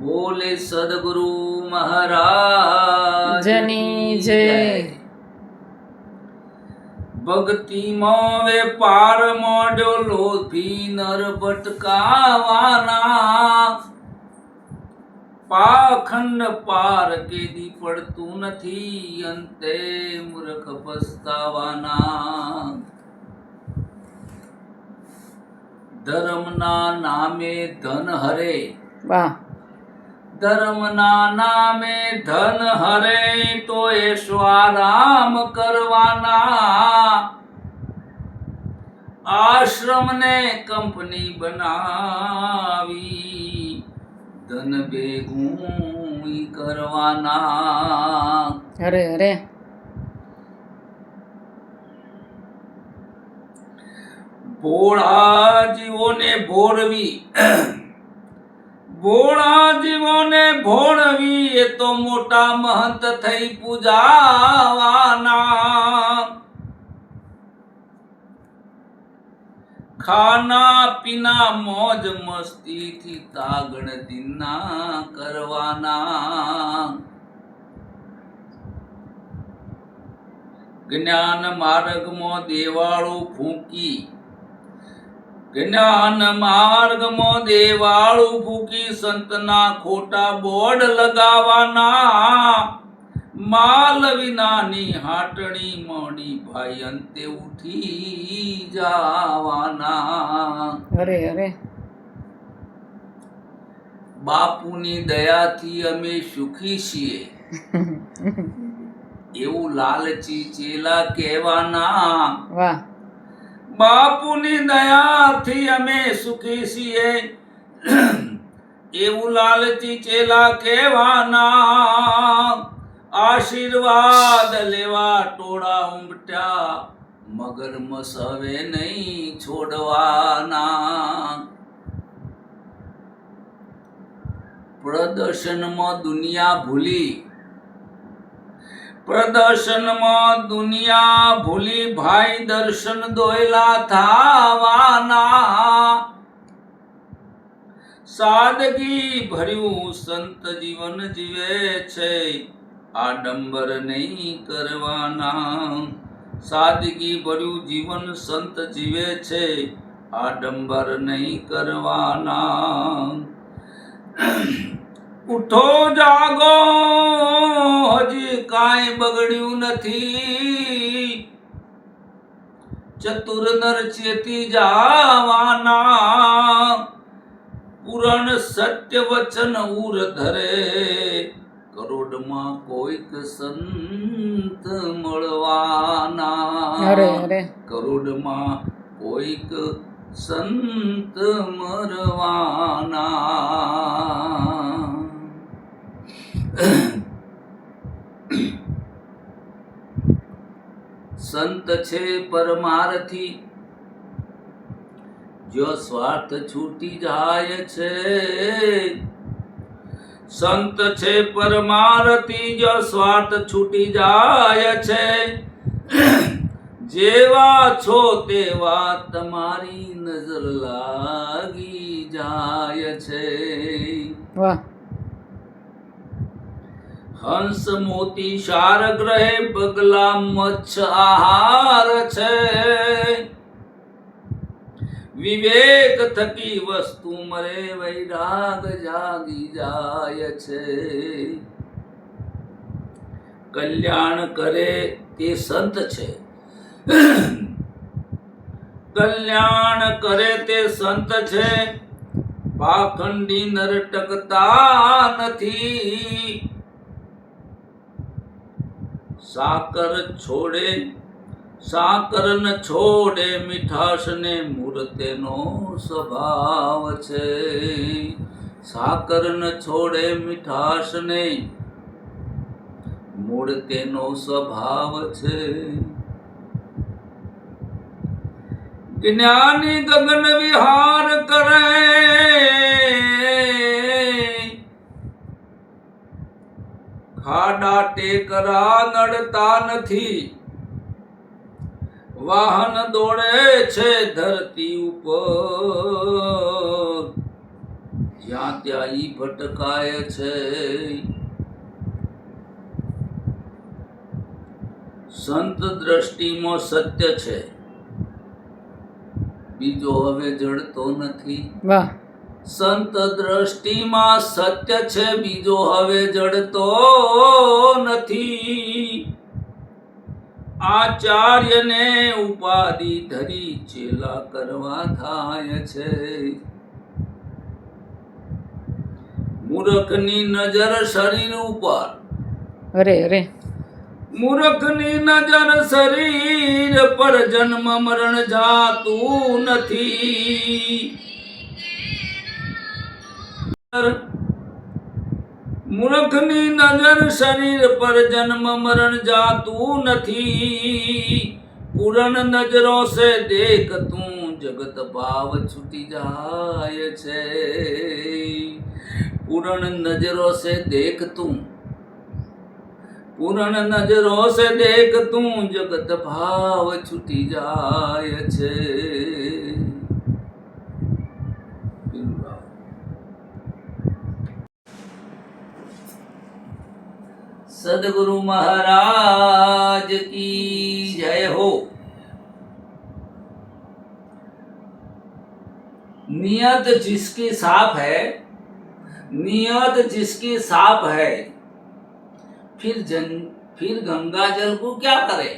બોલે સદગુરુ મહારાજ જની જય. ભક્તિ માં વેપાર મોડ્યો લોભી નર ભટકાવાના, પાખંડ પાર કેદી પડતું નથી, અંતે મૂર્ખ પસ્તાવાના. ધર્મના નામે ધન હરે, વાહ. ધર્મના નામે ધન હરે, તો એશ્વરામ કરવાના. આશ્રમને કંપની બનાવી, ધન ભેગું કરવાના. હરે હરે. ભોળા જીવોને ભોળવી, ભોળા જીવોને ભોળવી, એ તો મોટા મહંત થઈ પૂજાવાના. ખાના પીના મોજ મસ્તી થી તાગણ દિના કરવાના. જ્ઞાન માર્ગમાં દેવાળું ફૂંકી, જ્ઞાન માર્ગમાં દેવાળું ફૂંકી, સંતના ખોટા બોર્ડ લગાવવાના. માલ વિનાની હાટણી મોડી, ભાઈ અંતે ઉઠી જવાના. હરે હરે. બાપુની દયાથી અમે સુખી છીએ, એવું લાલચી ચેલા કહેવાના. વાહ. બાપુની દયાથી અમે સુખી છીએ, એવું લાલચી ચેલા કહેવાના. આશીર્વાદ લેવા ટોળા ઉમટ્યા, મગર મસવે નહીં છોડવાના. પ્રદર્શનમાં દુનિયા ભૂલી, પ્રદર્શનમાં દુનિયા ભૂલી, ભાઈ દર્શન દોયલા થાવાના. સાદગી ભર્યું સંત જીવન જીવે છે, આડંબર નહીં કરવાના. સાદગી ભર્યું જીવન સંત જીવે છે, આડંબર નહીં કરવાના. ઉઠો જાગો, હજી કાંઈ બગડ્યું નથી, ચતુર નર ચેતી જાવાના. પુરાણ સત્ય વચન ઉર ધરે, કરોડમાં કોઈક સંત મળવાના. હરે હરે. કરોડમાં કોઈક સંત મરવાના. સંત છે પરમાર્થી, જો સ્વાર્થ છૂટી જાય છે. સંત છે પરમાર્થી, જો સ્વાર્થ છૂટી જાય છે. જેવા છો તેવા તમારી નજર લાગી જાય છે. વાહ. હંસ મોતી શાર ગ્રહે, બગલા મચ્છ આહાર છે. વિવેક થકી વસ્તુ મરે, વૈરાગ જાગી જાય છે. કલ્યાણ કરે તે સંત છે, કલ્યાણ કરે તે સંત છે. પાખંડી નર ટકતા નથી. સાકર છોડે, સાકર ન છોડે મીઠાશ ને, મૂર્તેનો સ્વભાવ છે. સાકર ન છોડે મીઠાશ ને, મૂળ તેનો સ્વભાવ છે. જ્ઞાની ગગન વિહાર કરે, ખાડા ટેકરા નડતા નથી. વાહન દોડે છે ધરતી ઉપર, જ્યાં ત્યાં ઈ ભટકાય છે. સંત દ્રષ્ટિમાં સત્ય છે, બીજો હવે જડતો નથી. વાહ સંત દ્રષ્ટિમાં સત્ય છે, બીજો હવે જડતો નથી. આચાર્યને ઉપાધિ ધરી ચેલા કરવા થાય છે. મૂર્ખની નજર શરીર ઉપર, અરે અરે મૂર્ખની નજર શરીર પર, જન્મ મરણ જાતું નથી. મૂર્ખની નજર શરીર પર, જન્મ મરણ જાતું નથી. પૂરણ નજરો સે દેખ તું, જગત ભાવ છૂટી જાય છે. પૂરણ નજરો સે દેખ તું, પૂરણ નજરો સે દેખ તું, જગત ભાવ છૂટી જાય છે. सदगुरु महाराज की जय हो. नियत जिसकी साफ है, नियत जिसकी साफ है, फिर गंगा जल को क्या करे.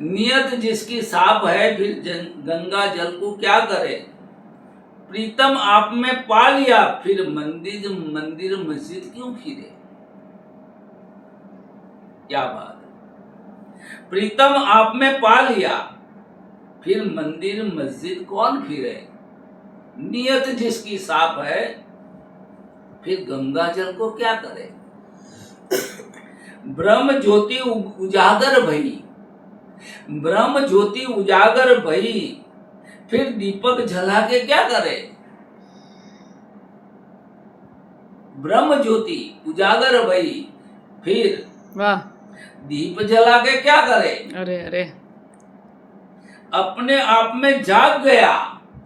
नियत जिसकी साफ है, फिर गंगा जल को क्या करे. प्रीतम आप में पा लिया, फिर मंदिर मस्जिद क्यों फिरे. क्या बात है. प्रीतम आप में पा लिया, फिर मंदिर मस्जिद कौन फिरे. नियत जिसकी साफ है, फिर गंगा जल को क्या करे. ब्रह्म ज्योति उजागर भई, ब्रह्म ज्योति उजागर भई, फिर दीपक जला के क्या करे. ब्रह्म ज्योति उजागर भई, फिर वाह दीप जला के क्या करे. अरे अरे अपने आप में जाग गया,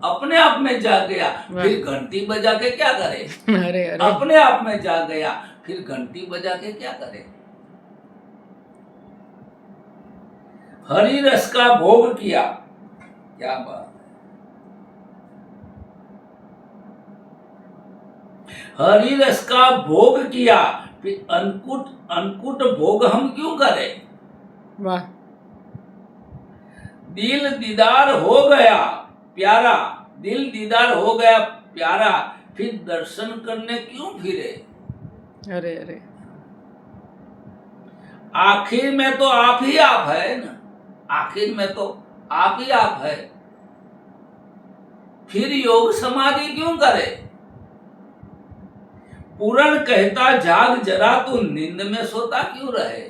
अपने आप में जाग गया, फिर घंटी बजा के क्या करे. अरे अरे अपने आप में जाग गया, फिर घंटी बजा के क्या करे. हरि रस का भोग किया. क्या बात. हरि रस का भोग किया, फिर अंकुट भोग हम क्यों करें. वाह दिल दीदार हो गया प्यारा, दिल दीदार हो गया प्यारा, फिर दर्शन करने क्यों फिरे. अरे अरे आखिर में तो आप ही आप है ना, आखिर में तो आप ही आप है, फिर योग समाधि क्यों करे. पूरण कहता जाग जरा, तू नींद में सोता क्यों रहे.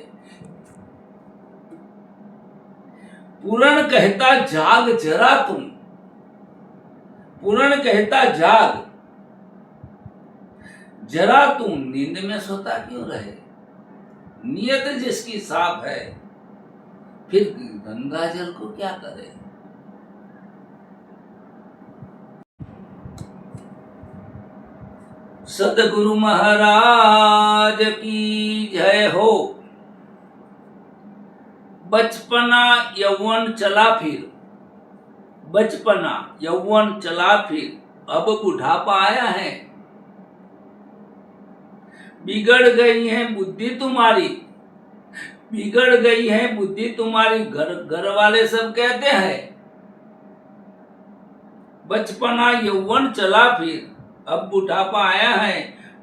पूरण कहता जाग जरा, तुम पूरण कहता जाग जरा, तू नींद में सोता क्यों रहे. नियत जिसकी साफ है, फिर गंगा जल को क्या करे. सदगुरु महाराज की जय हो. बचपना यौवन चला फिर, बचपना यौवन चला फिर, अब बुढ़ापा आया है. बिगड़ गई है बुद्धि तुम्हारी, बिगड़ गई है बुद्धि तुम्हारी, घर वाले सब कहते हैं. बचपना यौवन चला फिर, अब बुढ़ापा आया है.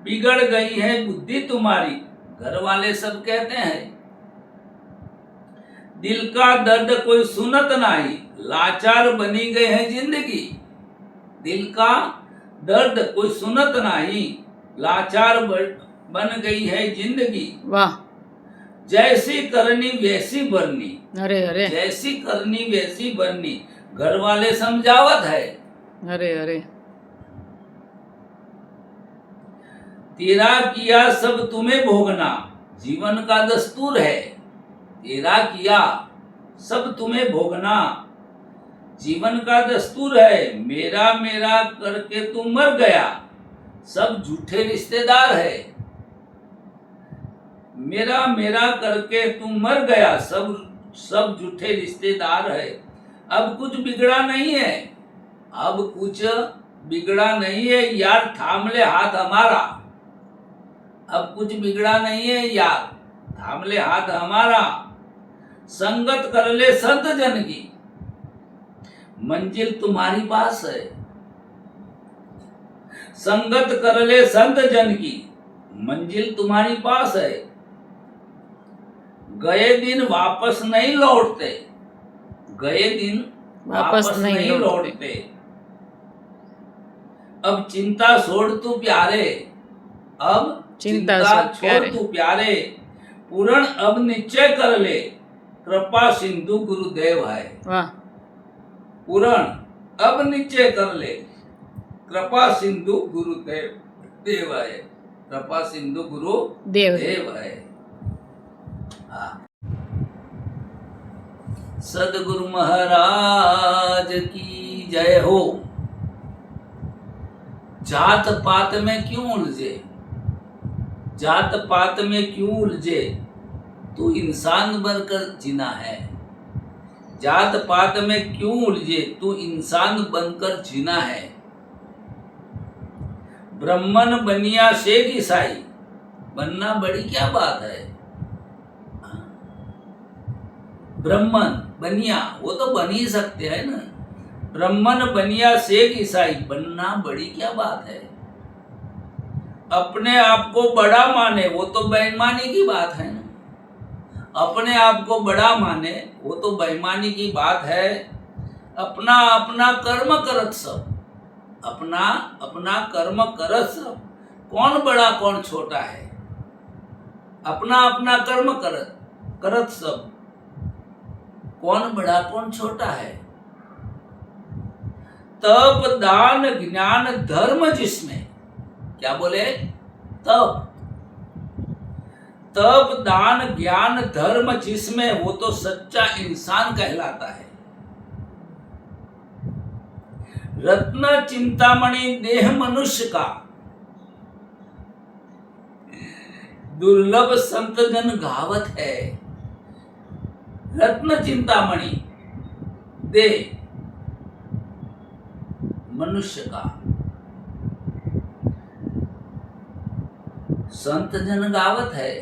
बिगड़ गई है बुद्धि तुम्हारी, घर वाले सब कहते हैं. दिल का दर्द कोई सुनत नहीं, लाचार बनी गई है जिंदगी. दिल का दर्द कोई सुनत नहीं, लाचार बन गई है जिंदगी. वाह जैसी करनी वैसी भरनी. अरे अरे जैसी करनी वैसी भरनी, घर वाले समझावत है. अरे अरे तेरा किया सब तुम्हें भोगना, जीवन का दस्तूर है. तेरा किया सब तुम्हें भोगना, जीवन का दस्तूर है. मेरा मेरा करके तू मर गया, सब झूठे रिश्तेदार है। मेरा मेरा करके तू मर गया, सब सब झूठे रिश्तेदार है। अब कुछ बिगड़ा नहीं है, अब कुछ बिगड़ा नहीं है यार, थाम ले हाथ हमारा। अब कुछ बिगड़ा नहीं है यार, थाम ले हाथ हमारा। संगत कर ले संत जन की, मंजिल तुम्हारी पास है। संगत कर ले संत जन की, मंजिल तुम्हारी पास है। गए दिन वापस नहीं लौटते, गए दिन वापस नहीं लौटते। अब चिंता छोड़ तू प्यारे, अब चिंता छोड़ तू प्यारे। पूर्ण अब निश्चय कर ले, कृपा सिंधु गुरुदेव है। वाह। पूर्ण अब निश्चय कर ले, कृपा सिंधु गुरुदेव देव है। कृपा सिंधु गुरु देव है। सदगुरु महाराज की जय हो। जात पात में क्यों उलझे, जात पात में क्यों उलझे, तू इंसान बनकर जीना है। जात पात में क्यों उलझे, तू इंसान बनकर जीना है। ब्राह्मण बनिया शेख ईसाई, बनना बड़ी क्या बात है। ब्राह्मण बनिया वो तो बन ही सकते हैं ना। ब्राह्मण बनिया शेख ईसाई, बनना बड़ी क्या बात है। अपने आप को बड़ा माने वो तो बेईमानी की बात है ना। अपने आप को बड़ा माने वो तो बेईमानी की बात है। अपना अपना कर्म करत सब, अपना अपना कर्म करत सब, कौन बड़ा कौन छोटा है। अपना अपना कर्म करत सब, कौन बड़ा कौन छोटा है। तप दान ज्ञान धर्म जिसमें, क्या बोले, तप दान ज्ञान धर्म जिसमें, वो तो सच्चा इंसान कहलाता है। रत्न चिंतामणि देह मनुष्य का, दुर्लभ संत जन गावत है। रत्न चिंतामणि देह मनुष्य का, संत जन गावत है।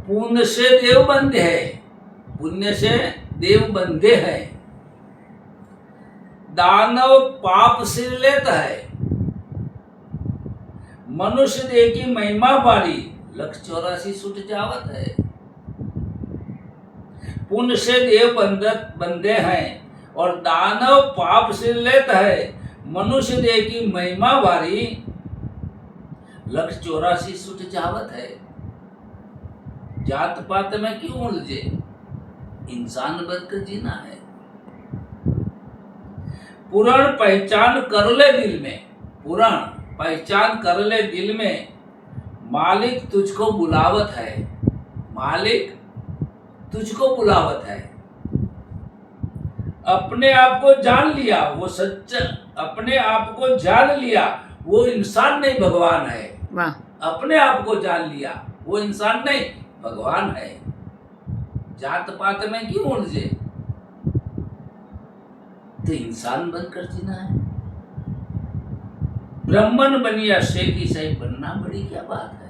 पुण्य से देव बंधे है, पुण्य से देव बंधे है। दानव पाप सिर लेता है, मनुष्य देह की महिमा बारी, 184 सुट जावत है। पुण्य से देव बंधे हैं और दानव पाप से लेता है, मनुष्य देह की महिमा बारी, 184 सुट जावत है। जात पात में क्यों उलझे, इंसान बनकर जीना है। पुराण पहचान कर ले दिल में, पुराण पहचान कर ले दिल में, मालिक तुझको बुलावत है। मालिक तुझको बुलावत है। अपने आप को जान लिया वो सच्चा, अपने आप को जान लिया वो इंसान नहीं भगवान है। वाह। अपने आप को जान लिया वो इंसान नहीं भगवान है। जात पात में क्यों उलझे, तो इंसान बनकर जीना है। ब्राह्मण बनिया शेख ईसाई, बनना बड़ी क्या बात है।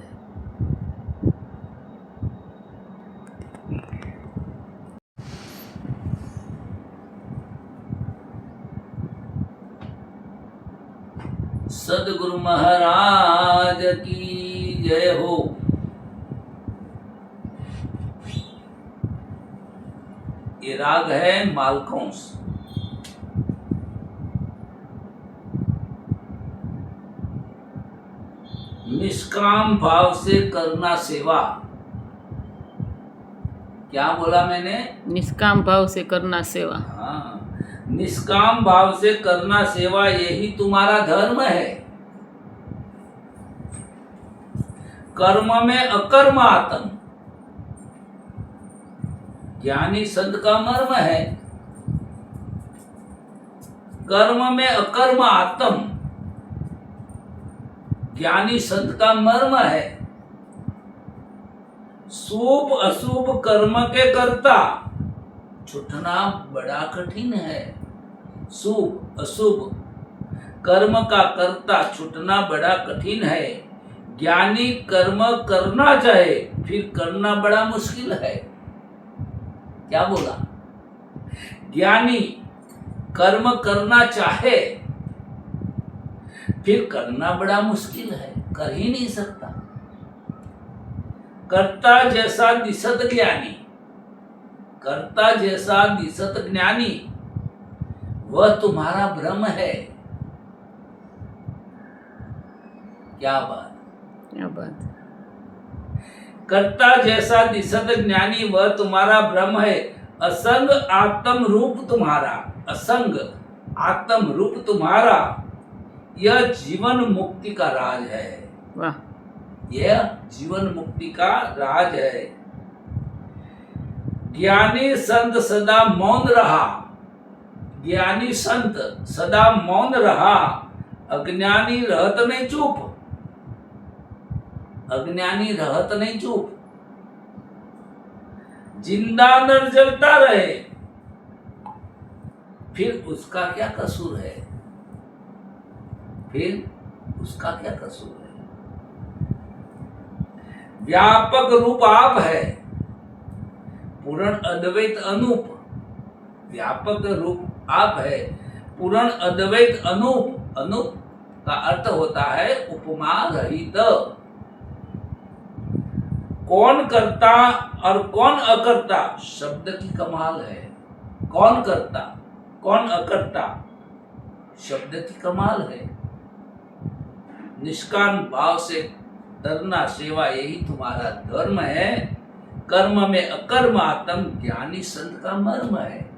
सदगुरु महाराज की जय हो। ये राग है मालखोंस। निष्काम भाव से करना सेवा। क्या बोला मैंने, निष्काम भाव से करना सेवा। हाँ, निष्काम भाव से करना सेवा, यही तुम्हारा धर्म है। कर्म में अकर्म आत्म, ज्ञानी संत का मर्म है। कर्म में अकर्म आत्म, ज्ञानी संत का मर्म है। शुभ अशुभ कर्म के कर्ता छूटना बड़ा कठिन है। शुभ अशुभ कर्म का कर्ता छूटना बड़ा कठिन है। ज्ञानी कर्म करना चाहे फिर करना बड़ा मुश्किल है। क्या बोला? ज्ञानी कर्म करना चाहे फिर करना बड़ा मुश्किल है, कर ही नहीं सकता। कर्ता जैसा दिसत ज्ञानी, कर्ता जैसा दिसत ज्ञानी वह तुम्हारा भ्रम है। क्या बात? क्या बात। कर्ता जैसा दिसत ज्ञानी वह तुम्हारा भ्रम है। असंग आत्म रूप तुम्हारा, असंग आत्म रूप तुम्हारा यह जीवन मुक्ति का राज है। वाह। यह जीवन मुक्ति का राज है। ज्ञानी संत सदा मौन रहा, ज्ञानी संत सदा मौन रहा, अज्ञानी रहत नहीं चुप, अज्ञानी रहत नहीं चुप। जिंदा नर जलता रहे फिर उसका क्या कसूर है? फिर उसका क्या कसूर है? व्यापक रूप आप है, पूर्ण अद्वैत अनूप। व्यापक रूप आप है, पूर्ण अद्वैत अनूप। अनूप का अर्थ होता है उपमा रहित। कौन करता और कौन अकर्ता शब्द की कमाल है। कौन करता कौन अकर्ता शब्द की कमाल है। निष्काम भाव से करना सेवा यही तुम्हारा धर्म है। कर्म में अकर्म आत्म ज्ञानी संत का मर्म है।